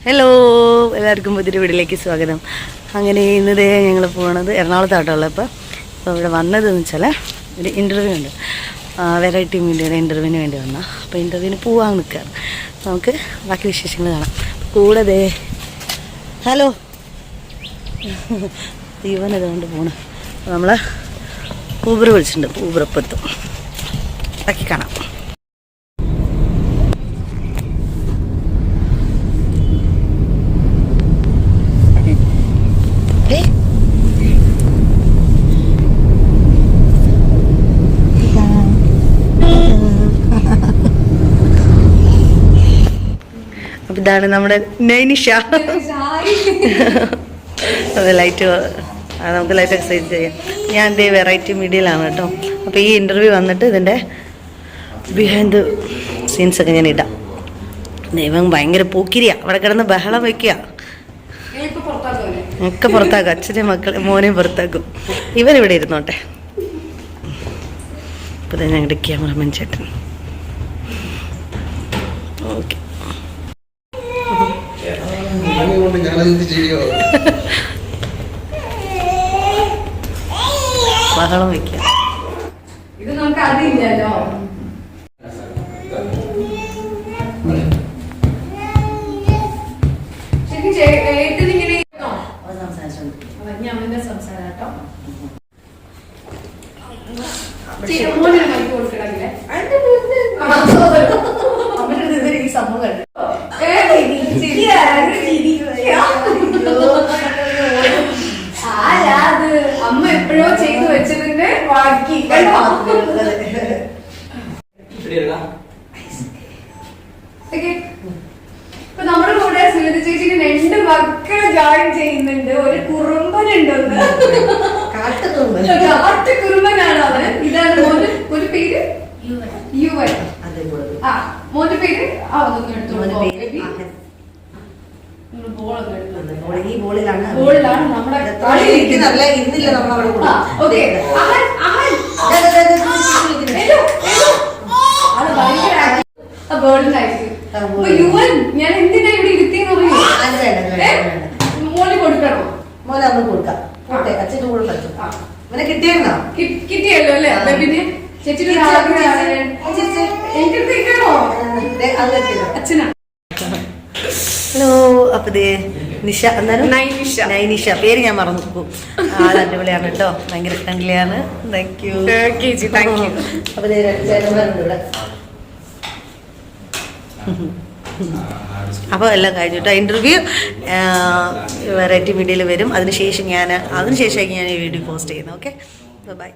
Hello, എല്ലാവർക്കും പുതിയൊരു വീട്ടിലേക്ക് സ്വാഗതം. അങ്ങനെ ഇന്നതേ ഞങ്ങൾ പോകണത് എറണാകുളത്തായിട്ടുള്ളത്. അപ്പോൾ ഇവിടെ വന്നതെന്ന് വെച്ചാൽ ഒരു ഇൻ്റർവ്യൂ ഉണ്ട്, വെറൈറ്റി മീഡിയയുടെ ഇൻ്റർവ്യൂവിന് വേണ്ടി വന്നാൽ. അപ്പോൾ ഇൻ്റർവ്യൂവിന് പോകാൻ നിൽക്കുകയാണ്. നമുക്ക് ബാക്കി വിശേഷങ്ങൾ കാണാം. കൂടെ ഹലോ ഇവൻ ഇതുകൊണ്ട് പോകണം. നമ്മൾ ഊബർ വിളിച്ചിട്ടുണ്ട്, ഊബർ അപ്പം എത്തും. ബാക്കി കാണാം. അപ്പം ഇതാണ് നമ്മുടെ നൈനിഷ. അതെ, ലൈറ്റ് നമുക്ക് ലൈറ്റ് എക്സസൈസ് ചെയ്യാം. ഞാൻ എൻ്റെ വെറൈറ്റി മീഡിയയിലാണ് കേട്ടോ. അപ്പോൾ ഈ ഇൻ്റർവ്യൂ വന്നിട്ട് ഇതിൻ്റെ ബിഹൈൻഡ് സീൻസൊക്കെ ഞാൻ ഇടാം. ദൈവം ഭയങ്കര പോക്കിരിയാണ്, അവിടെ കിടന്ന് ബഹളം വയ്ക്കുക. ഒക്കെ പുറത്താക്കും, അച്ഛൻ്റെ മക്കളെ മോനെയും പുറത്താക്കും. ഇവരിവിടെ ഇരുന്നോട്ടെ. അപ്പോൾ ഞങ്ങളുടെ ക്യാമറമാൻ ചേട്ടൻ. ഓക്കെ, ബഹളം വയ്ക്കുക. ഇത് നമുക്ക് അതില്ലല്ലോ. അമ്മ എപ്പോഴോ ചെയ്തു വെച്ചതിന്റെ ബാക്കി. ഇപ്പൊ നമ്മുടെ കൂടെ സുനിത ചേച്ചിക്ക് 2 മക്കള് ജോയിൻ ചെയ്യുന്നുണ്ട്. ഒരു കുറുമ്പനുണ്ട്, കാട്ടുകുറുമ്പനാണ് അവന്. ഇതാണ് മോന്. ഒരു പേര് യുവൻ. മോന്റെ പേര് ബോളിലാണ് നമ്മുടെ യുവൻ. ഞാൻ എന്തിനാ ഇവിടെ ഇരുത്തിന്ന് പറയൂ. മോന് കൊടുക്കണോ? മോനെ നമ്മൾ കൊടുക്കാം. അച്ഛൻ്റെ കൂടെ കളിച്ചു. ഇവനെ കിട്ടിയിരുന്നോ? കിട്ടിയല്ലോ അല്ലേ? പിന്നെ ചേച്ചിയുടെ അച്ഛനാ. ഹലോ, അപ്പൊ നിഷ എന്നാലും നൈനിഷ പേര് ഞാൻ മറന്നു പോകും. അടിപൊളിയാണ് കേട്ടോ, ഭയങ്കര ഫ്രണ്ട്ലിയാണ്. Thank you. അപ്പൊ ചേട്ടന്മാരുണ്ട് ഇവിടെ. അപ്പോൾ എല്ലാം കഴിഞ്ഞു കേട്ടോ. ഇൻ്റർവ്യൂ വെറൈറ്റി മീഡിയയിൽ വരും. അതിനുശേഷം ഞാൻ ഈ വീഡിയോ പോസ്റ്റ് ചെയ്യുന്നു. Okay, by.